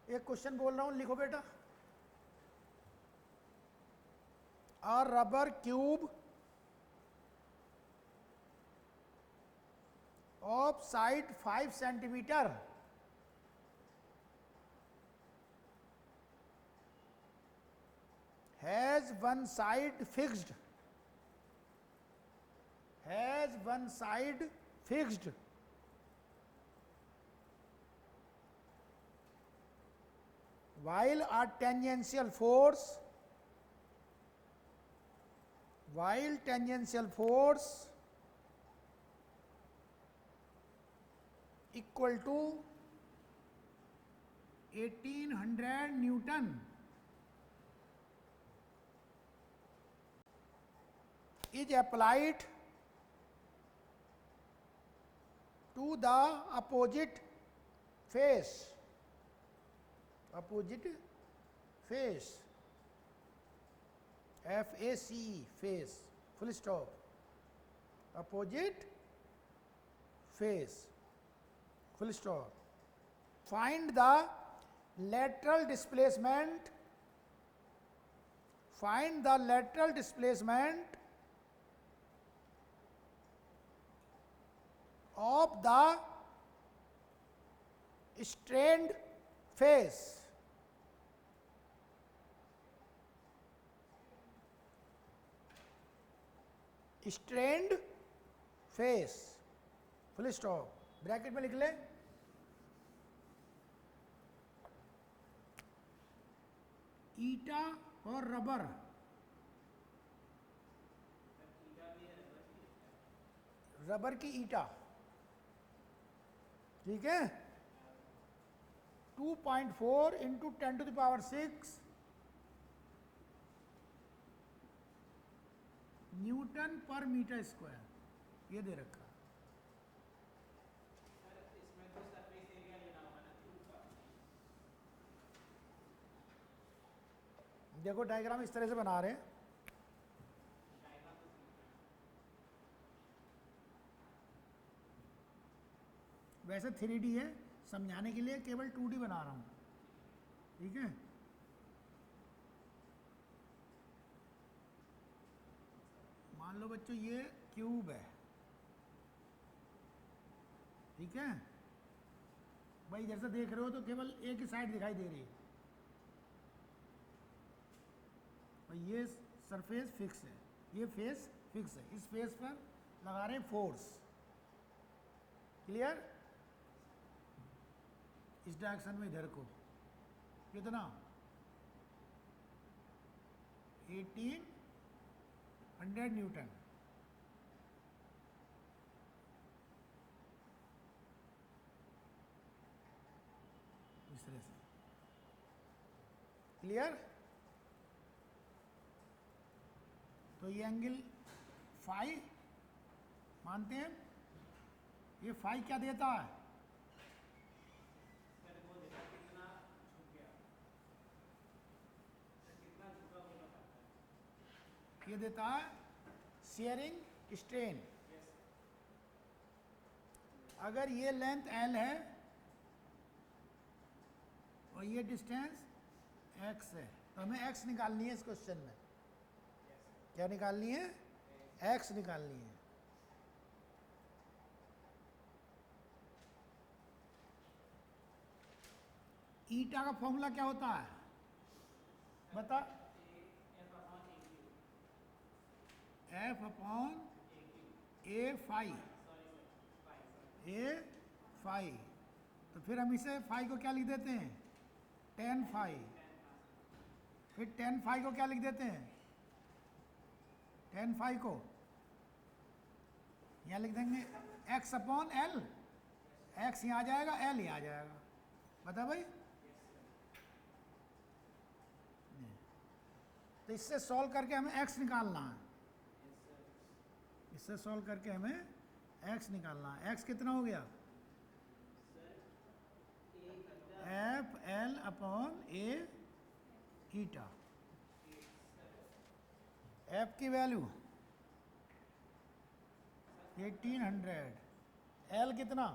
एक क्वेश्चन बोल रहा हूं, लिखो बेटा। अ rubber cube of side 5 centimetre has one side fixed, while a tangential force equal to 1800 Newton is applied to the opposite face, FACE, face, full stop, opposite face, full stop. Find the lateral displacement of the strained face. Full stop, bracket में लिख ले। ईटा और rubber, rubber की ईटा, ठीक है, 2.4 into 10⁶ Newton पर metre square, ये दे रखा। देखो डायग्राम इस तरह से बना रहे हैं। वैसे 3D है, समझाने के लिए केवल 2D बना रहा हूं, ठीक है। मान लो बच्चों ये क्यूब है, ठीक है भाई, जैसा देख रहे हो तो केवल एक ही साइड दिखाई दे रही है, और ये सरफेस फिक्स है, ये फेस फिक्स है। इस फेस पर लगा रहे हैं फोर्स, क्लियर। इस डायरेक्शन में इधर को कितना 1800 न्यूटन, इस तरह से, क्लियर। तो ये एंगल फाई मानते हैं, ये फाई क्या देता है, ये देता है शेयरिंग स्ट्रेन। अगर ये लेंथ L है और ये डिस्टेंस x है, तो हमें x निकालनी है इस क्वेश्चन में। क्या निकालनी है, x निकालनी है। ईटा का फॉर्मूला क्या होता है बता, F/A फाई। तो फिर हम इसे फाई को क्या लिख देते हैं, tan फाई। फिर tan फाई को क्या लिख देते हैं, tan फाई को यहाँ लिख देंगे x/L, x यहाँ आ जाएगा, L यहाँ आ जाएगा। बता भाई, तो इससे सॉल्व करके हमें x निकालना है, इससे सॉल्व करके हमें x निकालना है। x कितना हो गया, FL/A ईटा। F की वैल्यू 1800, L कितना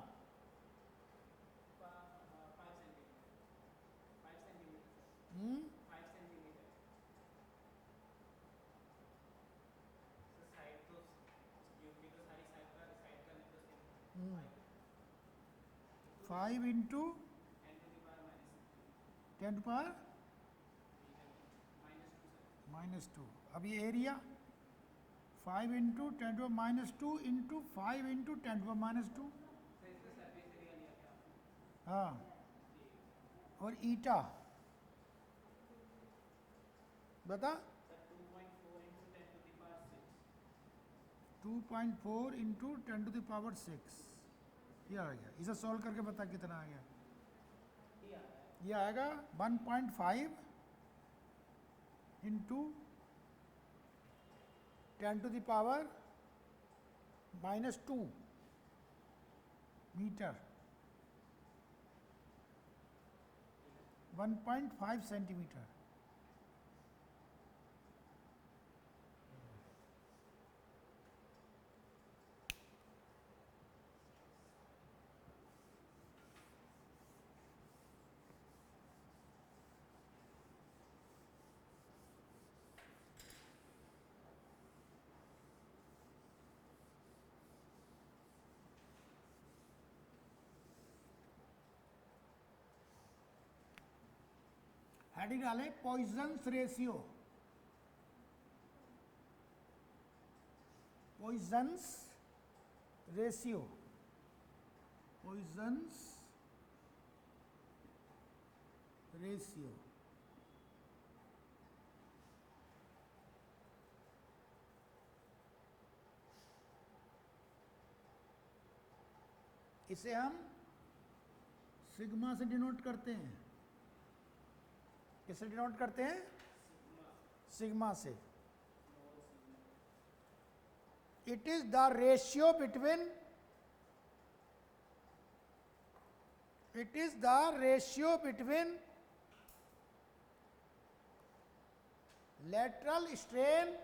हम्म, 5 सेंटीमीटर। तो साइड तो क्यूब की तो सारी साइड का लेंथ तो सेम है। 5 into 10 to the power ten पर -2। अब ये area 5 into 10⁻² into 5 into 10⁻²। Sir इसका सरफेस एरिया लिया क्या आपने? हाँ, और ईटा बता। Sir 2.4 into 10 to the power 6। 2.4 into 10⁻6। ये आ गया। इसे सॉल्व करके बता कितना आ गया। ये आता है। ये आएगा 1.5 इंटू 10⁻² मीटर, 1.5 सेंटीमीटर। हेडिंग डाले Poisson's ratio. Poisson's ratio, Poisson's ratio. इसे हम सिग्मा से डिनोट करते हैं। किससे डिनोट करते हैं? सिग्मा से। It is the ratio between, it is the ratio between lateral strain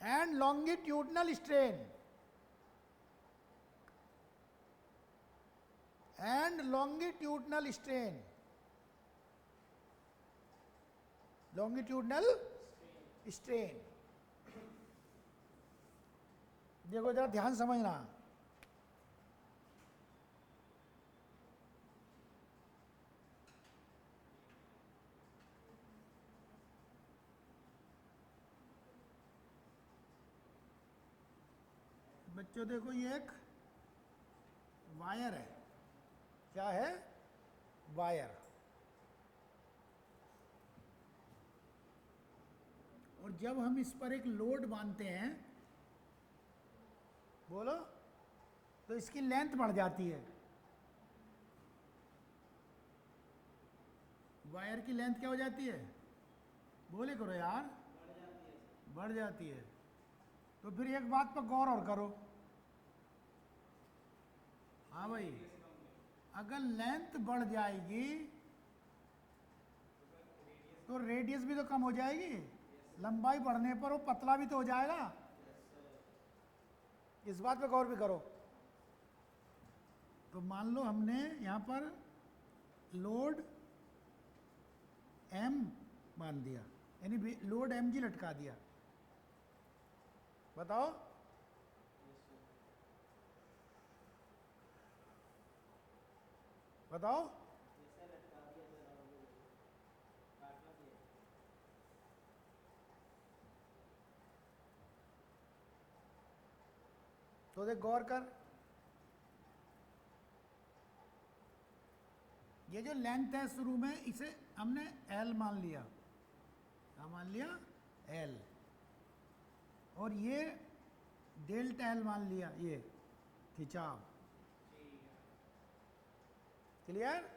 and longitudinal strain, and longitudinal strain, longitudinal strain। देखो जरा ध्यान समझना। बच्चों देखो ये एक वायर है। क्या है? वायर। और जब हम इस पर एक लोड बांधते हैं, बोलो, तो इसकी लेंथ बढ़ जाती है। वायर की लेंथ क्या हो जाती है? बोले करो यार। बढ़ जाती है। तो फिर एक बात पर गौर और करो। हाँ भाई, अगर लेंथ बढ़ जाएगी तो रेडियस भी तो कम हो जाएगी। लंबाई बढ़ने पर वो पतला भी तो हो जाएगा। इस बात पे गौर भी करो। तो मान लो हमने यहां पर लोड m मान दिया, यानी लोड mg लटका दिया। बताओ, बताओ। तो देख गौर कर, ये जो लेंथ है शुरू में इसे हमने L मान लिया। क्या मान लिया? L। और ये डेल्टा L मान लिया, ये खिंचाव। क्लियर?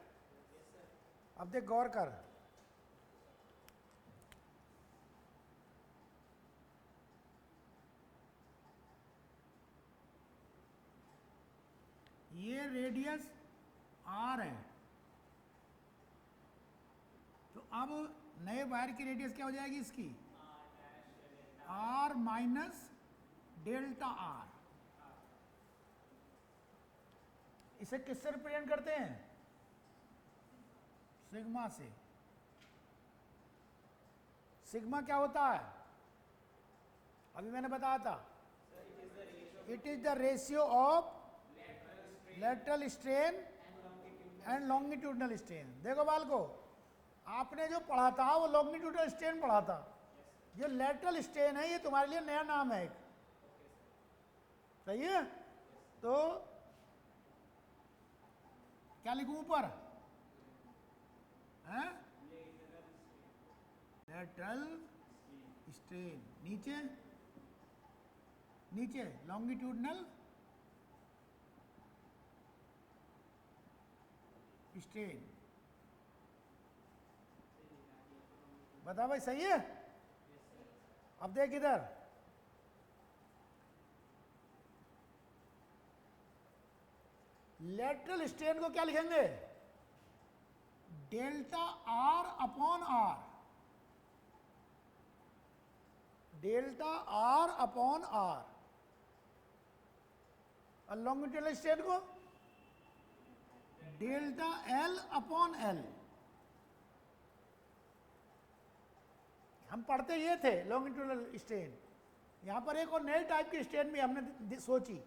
अब देख गौर कर, ये रेडियस R है। तो अब नए वायर की रेडियस क्या हो जाएगी इसकी? R minus delta R। इसे किससे रिप्रेजेंट करते हैं? सिग्मा से। सिग्मा क्या होता है? अभी मैंने बताया था, it is the ratio of lateral strain and longitudinal strain. देखो बालको, आपने जो पढ़ा था वो लॉन्गिट्यूडनल स्ट्रेन पढ़ा था, जो लेटरल स्ट्रेन है ये तुम्हारे लिए नया नाम है एक। सही है? तो क्या लिखूं ऊपर? लेटरल स्ट्रेन, नीचे नीचे लॉन्गिट्यूडनल स्ट्रेन। बता भाई, सही है? अब देख इधर, लेटरल स्ट्रेन को क्या लिखेंगे? Delta R upon R. Delta R upon R. और लॉन्गिट्यूडनल स्ट्रेन को डेल्टा एल अपॉन एल। हम पढ़ते ये थे लॉन्गिट्यूडनल स्ट्रेन। यहां पर एक और नए टाइप की स्ट्रेन भी हमने सोची,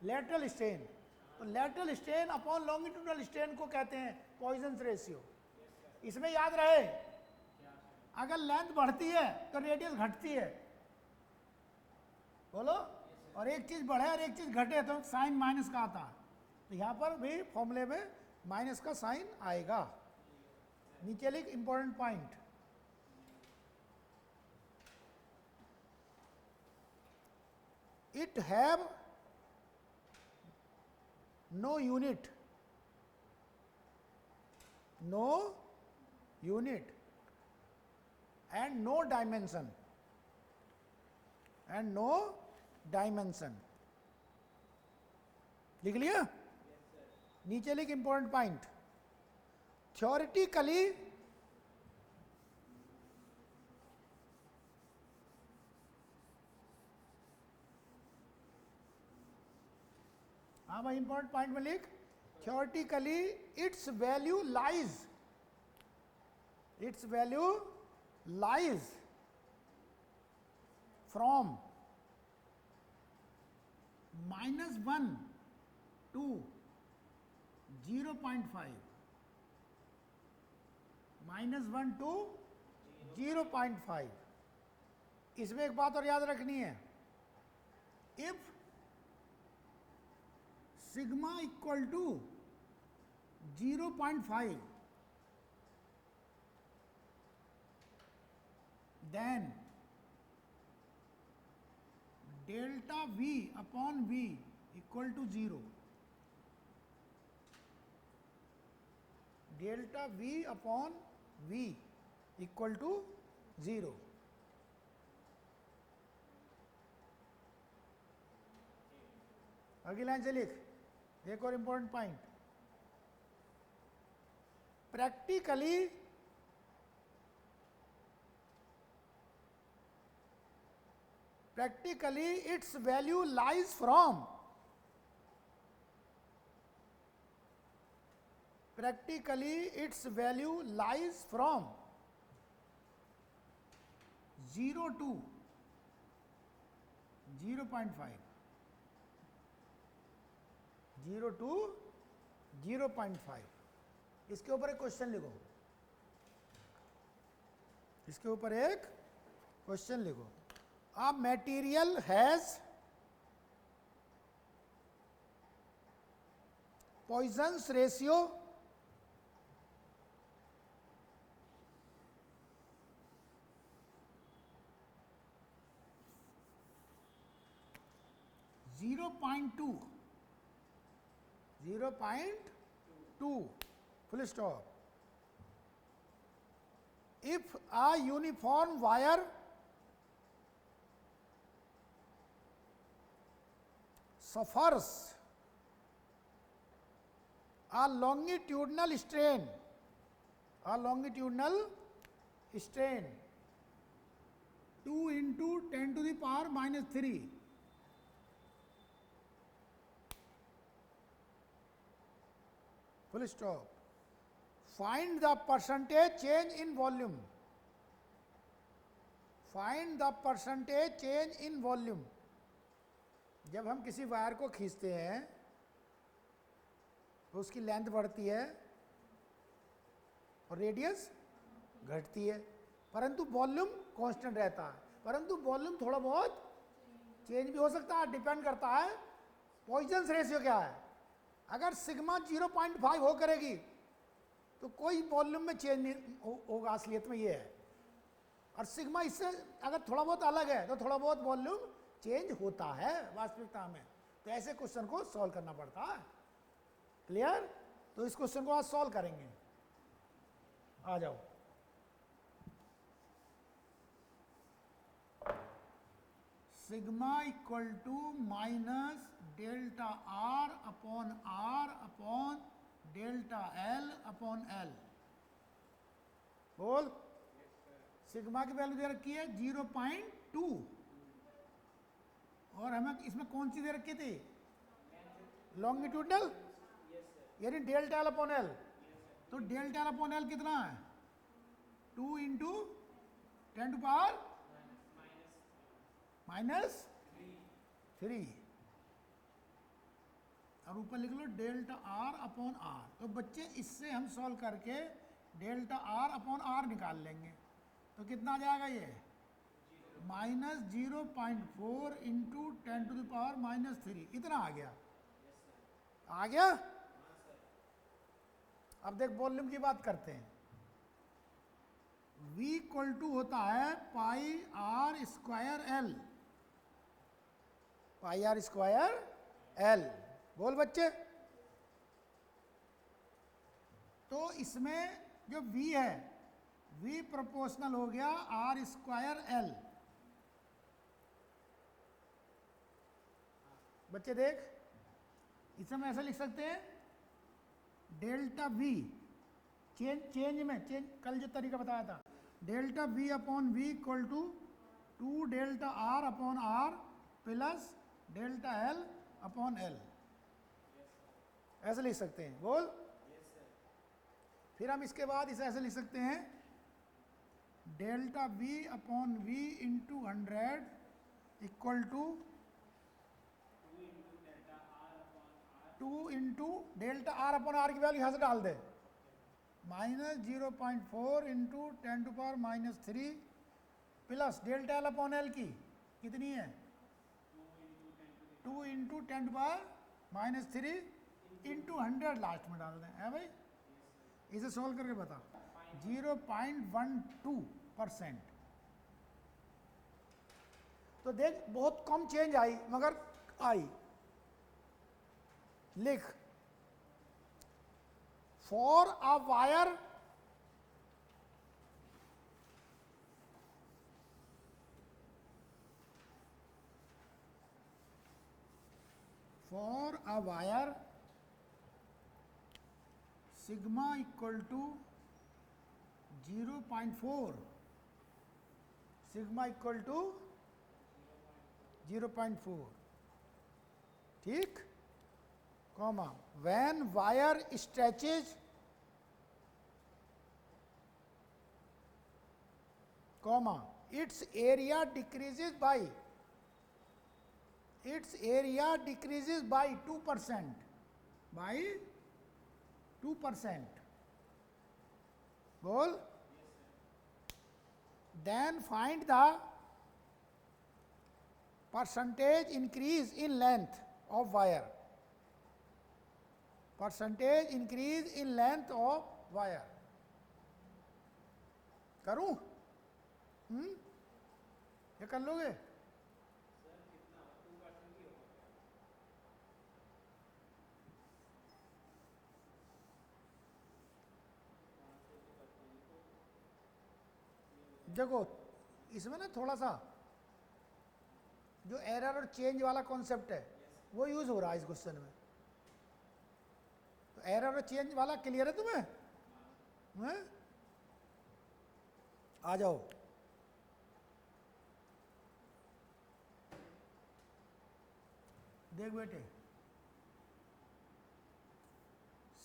लेटरल स्ट्रेन। तो lateral strain upon longitudinal strain को कहते हैं पॉइजन्स रेशियो। इसमें याद रहे, अगर लेंथ बढ़ती है तो रेडियस घटती है। बोलो। और एक चीज बढ़े और एक चीज घटे तो साइन माइनस का आता है। तो यहां पर भी फॉर्मूले में माइनस का साइन आएगा। नीचे लिख important point. It have no unit, no unit and no dimension, and no dimension. लिख लिया? नीचे लिख इंपॉर्टेंट पॉइंट। थ्योरेटिकली हाँ भाई, इंपॉर्टेंट पॉइंट में लिख, theoretically it's value lies, it's value lies from -1 to 0.5, -1 to 0.5। इसमें एक बात और याद रखनी है, if sigma equal to 0.5 then delta V upon V equal to 0। delta V upon V equal to 0। अगली लाइन से लिख, एक और important point. practically its value lies from, practically its value lies from 0 to 0.5, 0 to 0.5। इसके ऊपर एक question लिखो, इसके ऊपर एक क्वेश्चन लिखो। A material has Poisson's ratio .2, 0.2 full stop। If a uniform wire suffers a longitudinal strain, a longitudinal strain 2 into 10 to the power -3, full stop, find the percentage change in volume, find the percentage change in volume. जब हम किसी wire को खींचते हैं तो उसकी length बढ़ती है और रेडियस घटती है, परंतु वॉल्यूम कांस्टेंट रहता है। परंतु वॉल्यूम थोड़ा बहुत चेंज भी हो सकता है, डिपेंड करता है पॉइजन्स रेशियो क्या है। अगर सिग्मा 0.5 हो करेगी तो कोई वॉल्यूम में चेंज नहीं होगा, असलियत में ये है। और सिग्मा इससे अगर थोड़ा बहुत अलग है तो थोड़ा बहुत वॉल्यूम चेंज होता है वास्तविकता में। तो ऐसे क्वेश्चन को सॉल्व करना पड़ता है। क्लियर? तो इस क्वेश्चन को आज सॉल्व करेंगे। आ जाओ। Sigma equal to minus delta R upon delta L upon L. बोल। सिग्मा की वैल्यू दे रखी है 0.2 और हमें इसमें कौन सी दे रखी थी? लॉन्गिट्यूडनल, यानी डेल्टा एल अपॉन एल। तो डेल्टा एल अपॉन एल कितना है? 2 इंटू 10 टू पावर -3 और ऊपर लिख लो डेल्टा आर अपॉन आर। तो बच्चे इससे हम सॉल्व करके डेल्टा आर अपॉन आर निकाल लेंगे। तो कितना आ जाएगा ये? -0.4 इंटू 10 टू द पावर -3। इतना आ गया। आ गया? अब देख वॉल्यूम की बात करते हैं। V इक्वल टू होता है pi R square L, pi R square L. बोल बच्चे। तो इसमें जो V है, V प्रोपोर्शनल हो गया आर स्क्वायर एल। बच्चे देख, इसे हम ऐसा लिख सकते हैं डेल्टा V चेंज में कल जो तरीका बताया था, delta V upon V equal to 2 delta R upon R plus delta L upon L। ऐसे लिख सकते हैं। बोल। फिर हम इसके बाद इसे ऐसे लिख सकते हैं delta V upon V into 100 equal to 2 into delta R upon R की वैल्यू यहाँ से डाल दे, -0.4 into 10 to power -3 plus delta L upon L की कितनी है? 2 into 10 to power -3 into 100 last में डाल दें। है भाई? इसे सॉल्व करके बता। 0.12%। तो देख बहुत कम चेंज आई, मगर आई। लिख for a wire sigma equal to 0.4, sigma equal to 0.4। ठीक। Comma when wire stretches, comma its area decreases by 2%, by 2%। बोल। then find the percentage increase in length of wire, percentage increase in length of wire। करूं? ये कर लोगे? देखो इसमें ना थोड़ा सा जो एरर और चेंज वाला कॉन्सेप्ट है वो यूज हो रहा है इस क्वेश्चन में। तो एरर और चेंज वाला क्लियर है तुम्हें? हैं? आ जाओ। देख बेटे,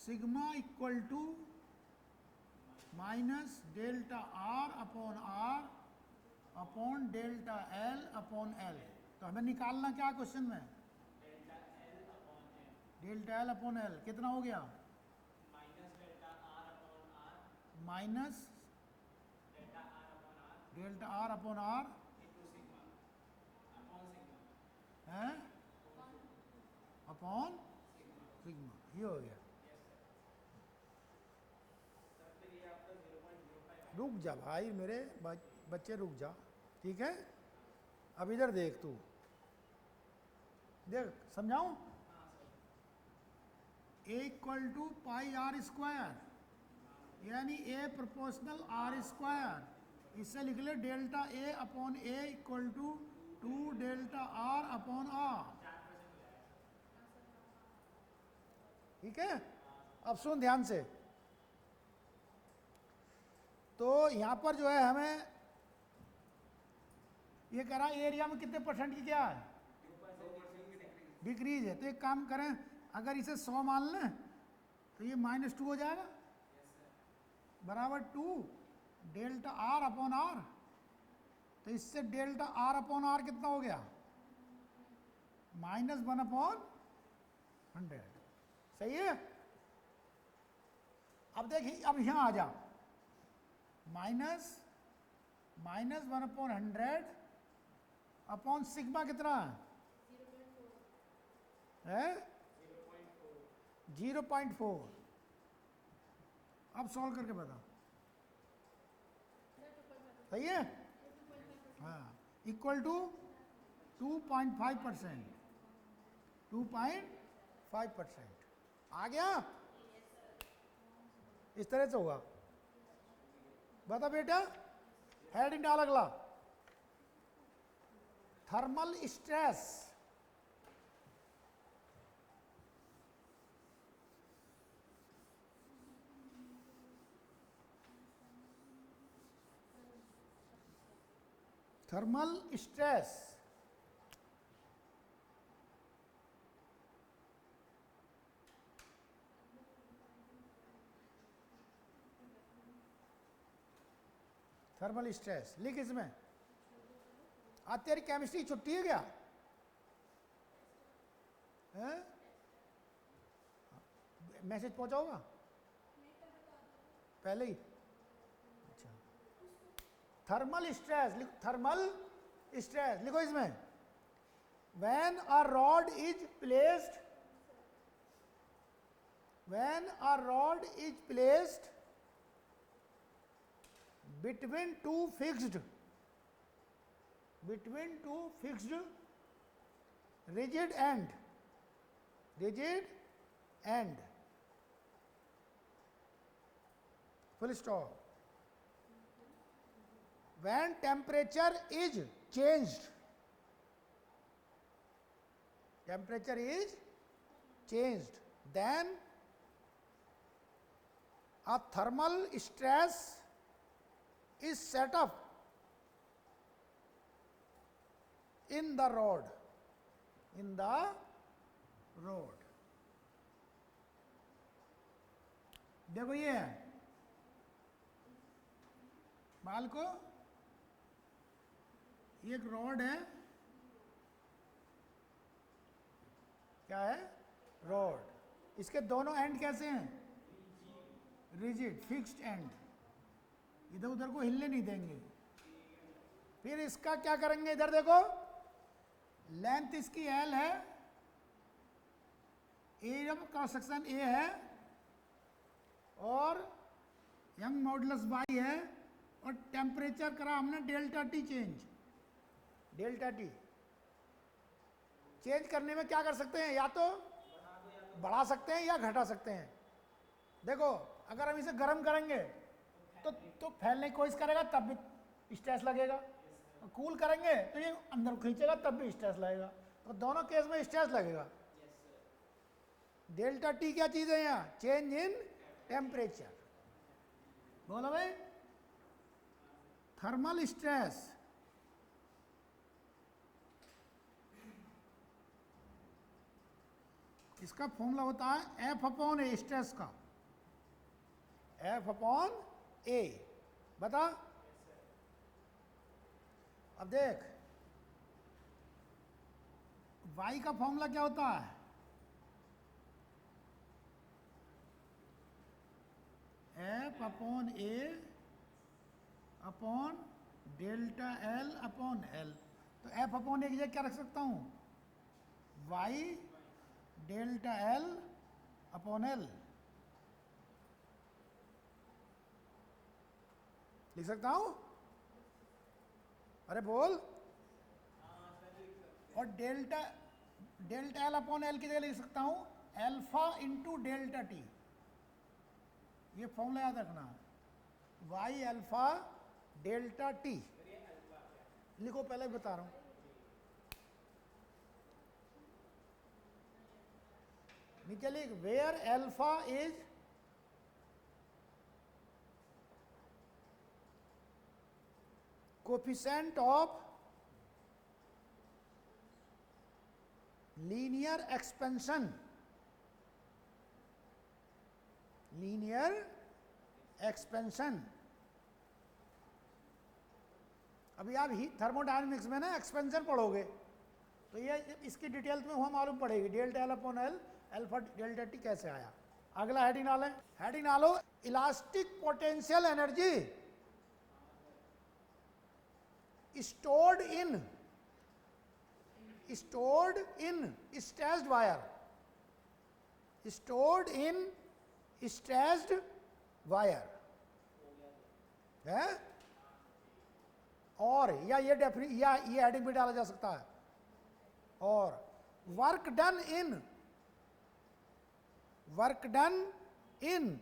sigma equal to minus delta R upon delta L upon L. तो हमें निकालना क्या क्वेश्चन में? डेल्टा एल अपॉन एल कितना हो गया? Minus delta R upon R है अपॉन सिग्मा, ये हो गया। रुक जा भाई मेरे बच्चे, रुक जा, ठीक है। अब इधर देख, तू देख, समझाऊं? A equal to pi R square, यानी ए प्रोपोर्शनल आर स्क्वायर, इससे लिख ले delta A upon A equal to 2 delta R upon R, ठीक है। अब सुन ध्यान से, तो यहां पर जो है हमें ये कह रहा है एरिया में कितने परसेंट की क्या है? डिक्रीज है। तो एक काम करें, अगर इसे 100 मान लें तो ये -2 हो जाएगा, बराबर 2 डेल्टा आर अपॉन आर। तो इससे डेल्टा आर अपॉन आर कितना हो गया? -1/100, सही है। अब देखिए, अब यहां आ जा, -1/100 अपॉन सिग्मा कितना है? 0.4। अब सॉल्व करके बता, सही है। हाँ, इक्वल टू 2.5%, 2.5% आ गया। इस तरह से होगा। बता बेटा, हेडिंग डाल अगला, thermal stress. Thermal stress, thermal stress लिख इसमें। आज तेरी केमिस्ट्री छुट्टी है क्या? है? मैसेज पहुंचा होगा पहले ही। अच्छा, थर्मल स्ट्रेस लिखो, थर्मल स्ट्रेस लिखो इसमें। When a rod is placed, when a rod is placed between two fixed rigid end, full stop. When temperature is changed, then a thermal stress is set up in the rod, देखो ये है बाल को, ये एक rod है, क्या है? रॉड। इसके दोनों एंड कैसे हैं? रिजिड, फिक्स्ड एंड, इधर उधर को हिलने नहीं देंगे। फिर इसका क्या करेंगे? इधर देखो, लेंथ इसकी एल है, एरिया क्रॉस सेक्शन ए है, और यंग मॉडुलस वाई है, और टेम्परेचर करा हमने delta T change. Delta T change करने में क्या कर सकते हैं? या तो बढ़ा सकते हैं या घटा सकते हैं। देखो, अगर हम इसे गर्म करेंगे तो फैलने की कोशिश करेगा, तब भी स्ट्रेस लगेगा। कूल करेंगे तो ये अंदर खींचेगा, तब भी स्ट्रेस लगेगा। तो दोनों केस में स्ट्रेस लगेगा। डेल्टा टी क्या चीज है यहाँ? Change in temperature. बोलो भाई, थर्मल स्ट्रेस इसका फॉर्मूला होता है F अपॉन ए, स्ट्रेस का F अपॉन ए, बता। अब देख y का फॉर्मूला क्या होता है, F upon A upon delta L upon L. तो एफ अपॉन ए की जगह क्या रख सकता हूं, y delta L upon L लिख सकता हूं। अरे बोल। और डेल्टा एल अपॉन एल की जगह लिख सकता हूं एल्फा इंटू डेल्टा टी। ये फॉर्मूला याद रखना, वाई अल्फा डेल्टा टी। लिखो, पहले भी बता रहा हूं। नीचे लिख, where alpha is coefficient of linear expansion, linear expansion. अभी आप थर्मोडायनेमिक्स में ना एक्सपेंशन पढ़ोगे, तो ये इसकी डिटेल में हुआ मालूम पड़ेगी, delta L upon L alpha delta T कैसे आया। अगला हेडिंग डालें, हेडिंग डालो elastic potential energy stored in stressed wire, stored in stressed wire है। और या ये हेडिंग भी डाला जा सकता है। और work done in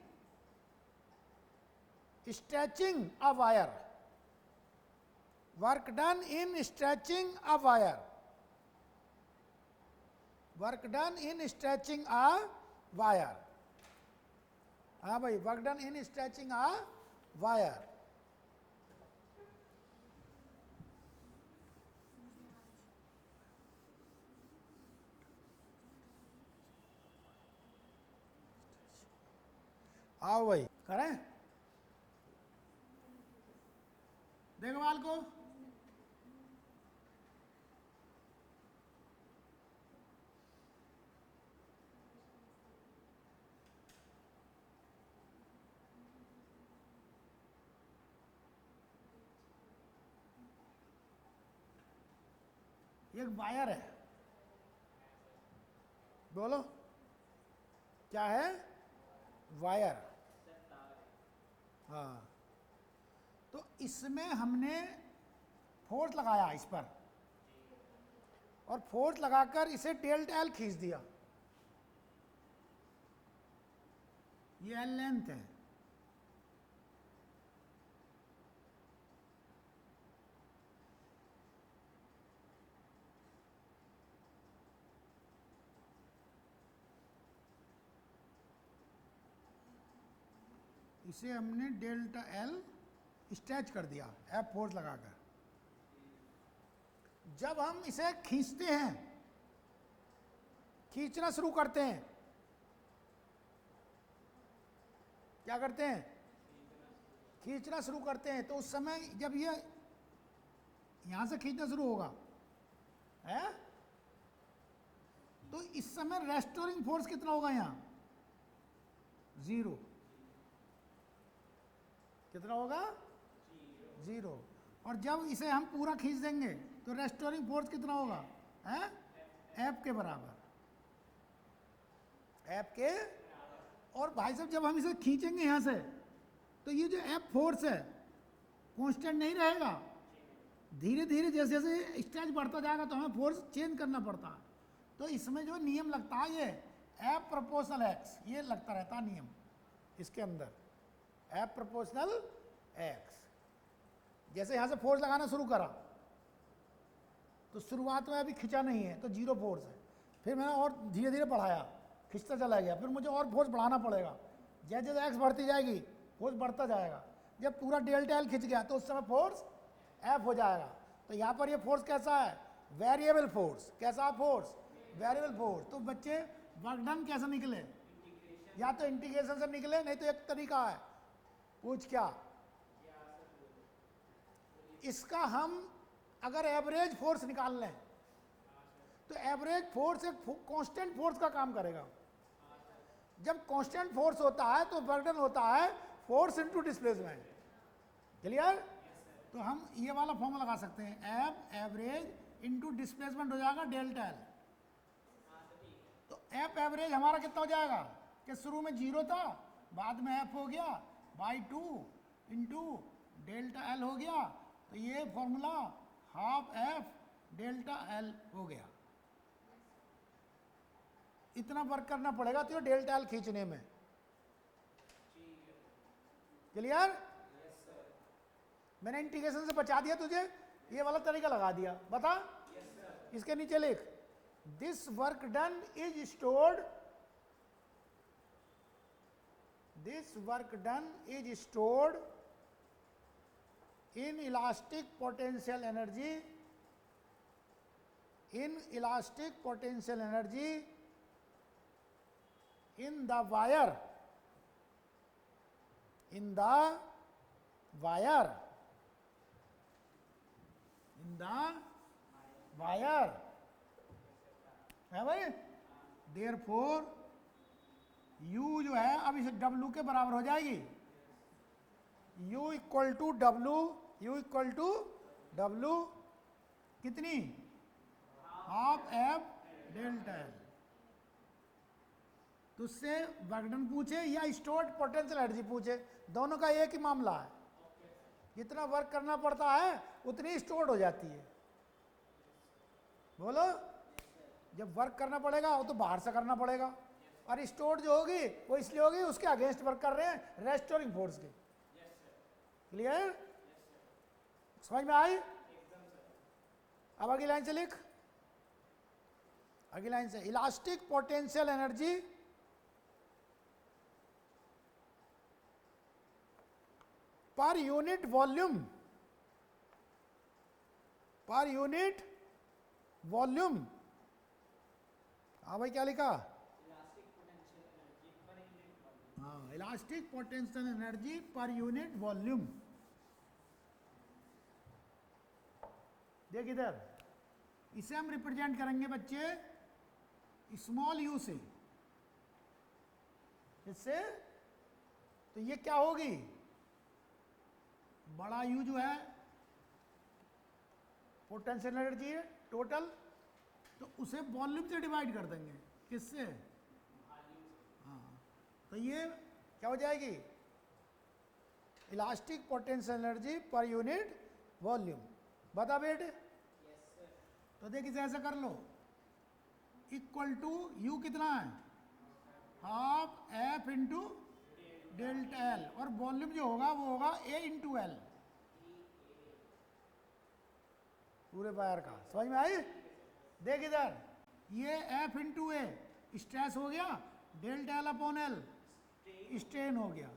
stretching a wire, work done in stretching a wire, work done in stretching a wire. हाँ भाई, work done in stretching a wire. आओ भाई करें, देखो बाल को। एक वायर है, बोलो क्या है, वायर। हाँ, तो इसमें हमने फोर्स लगाया इस पर, और फोर्स लगाकर इसे डेल्टा एल खींच दिया। ये एल लेंथ है। इसे हमने डेल्टा एल स्ट्रेच कर दिया एफ फोर्स लगाकर। जब हम इसे खींचते हैं, खींचना शुरू करते हैं, क्या करते हैं, खींचना शुरू करते हैं, तो उस समय जब ये यहां से खींचना शुरू होगा है, तो इस समय रेस्टोरिंग फोर्स कितना होगा, यहां 0। कितना होगा, 0। और जब इसे हम पूरा खींच देंगे तो रेस्टोरिंग फोर्स कितना होगा, है एफ के बराबर, एफ के। और भाई साहब जब हम इसे खींचेंगे यहां से, तो ये जो एफ फोर्स है कांस्टेंट नहीं रहेगा, धीरे धीरे जैसे जैसे स्ट्रेच बढ़ता जाएगा तो हमें फोर्स चेंज करना पड़ता है। तो इसमें जो नियम लगता है, ये एफ प्रोपोर्शनल एक्स, ये लगता रहता है नियम इसके अंदर, एफ प्रोपोर्शनल एक्स। जैसे यहां से फोर्स लगाना शुरू करा, तो शुरुआत में अभी खिंचा नहीं है तो 0 फोर्स है, फिर मैंने और धीरे धीरे बढ़ाया, खिंचता चला गया, फिर मुझे और फोर्स बढ़ाना पड़ेगा। जैसे जैसे एक्स बढ़ती जाएगी फोर्स बढ़ता जाएगा। जब पूरा डेल्टा एल खिंच गया तो उस समय फोर्स एफ हो जाएगा। तो यहाँ पर ये फोर्स कैसा है, वेरिएबल फोर्स। कैसा फोर्स, वेरिएबल फोर्स। तो बच्चे वर्क डन कैसे निकले, या तो इंटीग्रेशन से निकले, नहीं तो एक तरीका है, पूछ क्या, इसका हम अगर एवरेज फोर्स निकाल लें तो एवरेज फोर्स एक कांस्टेंट फोर्स का काम करेगा। जब कांस्टेंट फोर्स होता है तो वर्क डन होता है फोर्स इनटू डिस्प्लेसमेंट। क्लियर? तो हम ये वाला फॉर्मूला लगा सकते हैं, एफ एवरेज इनटू डिस्प्लेसमेंट हो जाएगा डेल्टा एल। तो एफ एवरेज हमारा कितना हो जाएगा कि शुरू में 0 था, बाद में एफ हो गया बाई 2 इंटू डेल्टा एल हो गया। तो ये formula half F delta L हो गया। इतना वर्क करना पड़ेगा तो डेल्टा एल खींचने में। क्लियर? मैंने इंटीग्रेशन से बचा दिया तुझे, ये वाला तरीका लगा दिया। बता इसके नीचे लिख, this work done is stored, this work done is stored in elastic potential energy, in elastic potential energy in the wire, in the wire, in the wire है भाई। Therefore U जो है अब इसे W के बराबर हो जाएगी। U equal to W, U equal to W कितनी, हाफ एफ डेल्टा एल। तो उससे वर्कडन पूछे या स्टोर्ड पोटेंशियल एनर्जी पूछे, दोनों का एक ही मामला है। जितना वर्क करना पड़ता है उतनी स्टोर्ड हो जाती है। बोलो, जब वर्क करना पड़ेगा वो तो बाहर से करना पड़ेगा, और स्टोर्ड जो होगी वो इसलिए होगी उसके अगेंस्ट वर्क कर रहे हैं रेस्टोरिंग फोर्स के। क्लियर? समझ में आई? अब अगली लाइन से लिख, अगली लाइन से, elastic potential energy per unit volume, per unit volume. हाँ भाई क्या लिखा? हाँ, elastic potential energy per unit volume. देख इधर, इसे हम रिप्रेजेंट करेंगे बच्चे स्मॉल यू से। इससे तो ये क्या होगी, बड़ा यू जो है पोटेंशियल एनर्जी है टोटल, तो उसे वॉल्यूम से डिवाइड कर देंगे। किससे? तो ये क्या हो जाएगी, elastic potential energy per unit volume. बता बेटे? तो देख इसे ऐसा कर लो, इक्वल टू यू कितना है, half F into delta L, और वॉल्यूम जो होगा वो होगा ए इंटू एल, पूरे वायर का। समझ में आई? देख इधर, ये एफ इंटू ए स्ट्रेस हो गया, delta L upon L strain हो गया।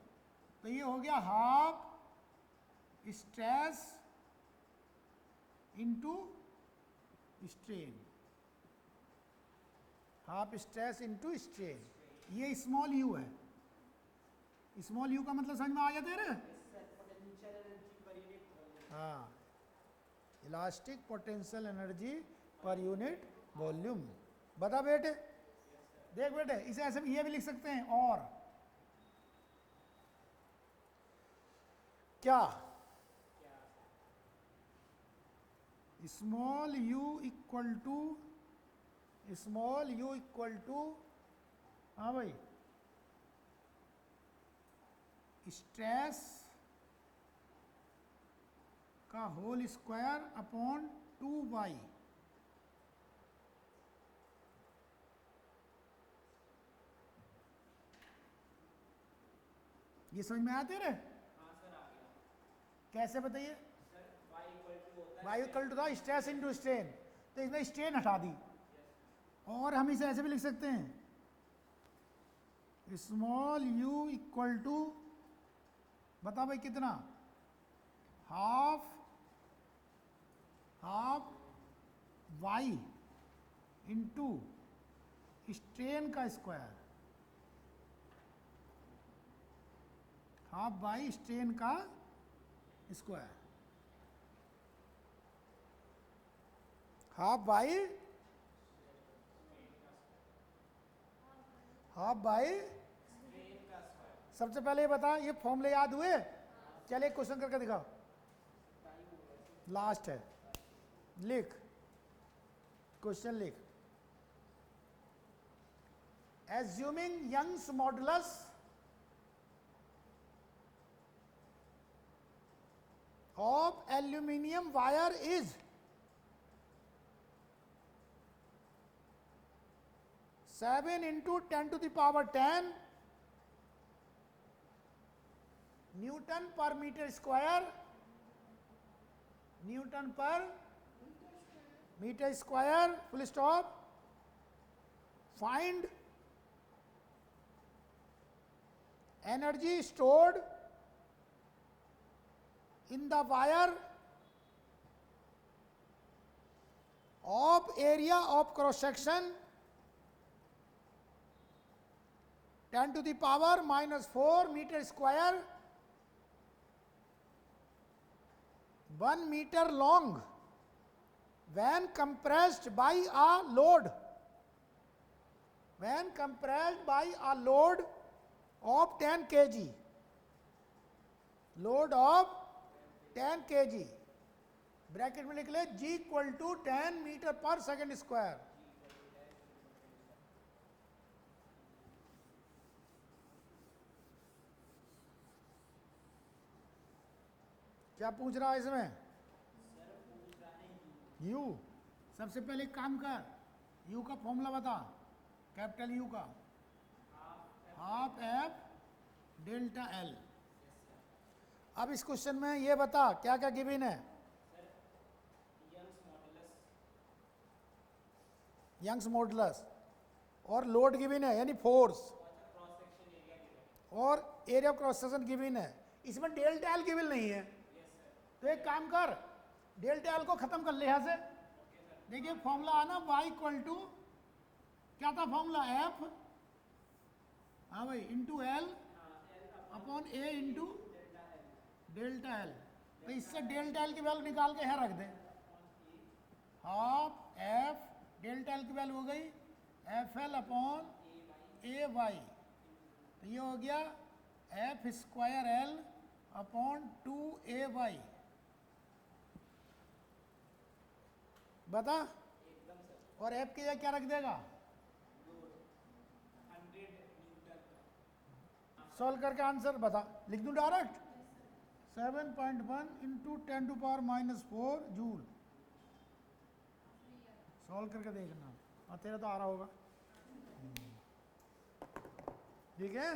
तो ये हो गया half stress into strain, half stress into strain. ये स्मॉल यू है। स्मॉल यू का मतलब समझ में आ गया तेरे? हाँ, elastic potential energy per unit volume. बता बेटे? देख बेटे, इसे ऐसे ये भी लिख सकते हैं, और क्या, small u equal to, small u equal to, हाँ भाई, स्ट्रेस का होल स्क्वायर अपॉन 2y। ये समझ में आते रहे? कैसे बताइए? y इक्वल टू था स्ट्रेस इंटू स्ट्रेन, तो इसमें स्ट्रेन हटा दी, और हम इसे ऐसे भी लिख सकते हैं, स्मॉल यू इक्वल टू, बता भाई कितना, हाफ y इंटू स्ट्रेन का स्क्वायर, हाफ y स्ट्रेन का स्क्वायर। हाफ बाई सबसे पहले ये बता, ये फॉर्मूले याद हुए? चल एक क्वेश्चन करके दिखाओ, लास्ट है, लिख क्वेश्चन लिख। Assuming Young's modulus of aluminium wire is 7 into 10 to the power 10 Newton per meter square, Newton per meter square, full stop. Find energy stored in the wire of area of cross section 10 to the power minus 4 meter square, 1 meter long, when compressed by a load, when compressed by a load of 10 kg, load of 10 kg, bracket में लिख ले G equal to 10 metre पर second square. क्या पूछ रहा है इसमें? U। सबसे पहले काम कर, U का फॉर्मूला बता, कैपिटल U का हाफ एफ डेल्टा एल। अब इस क्वेश्चन में ये बता क्या क्या गिवन है? यंग्स मॉडुलस और लोड गिवन है यानी फोर्स, और area of cross section given है। इसमें डेल्टा एल गिवन नहीं है, तो एक काम कर, डेल्टा एल को खत्म कर ले यहाँ से। देखिए फॉर्मूला आना y इक्वल टू क्या था फॉर्मूला, एफ, हाँ भाई, इंटू एल अपॉन ए इंटू डेल्टा एल। तो इससे डेल्टा एल की वैल्यू निकाल के यहाँ रख दे, हाफ एफ डेल्टा एल की वैल्यू हो गई एफ एल अपॉन ए वाई। तो ये हो गया F square L upon 2ay। बता, और एफ की जगह क्या रख देगा? सॉल्व करके आंसर बता, लिख दूं direct, 7.1 into 10 to power minus 4 joule. Solve करके देखना, और तेरा तो आ रहा होगा, ठीक है।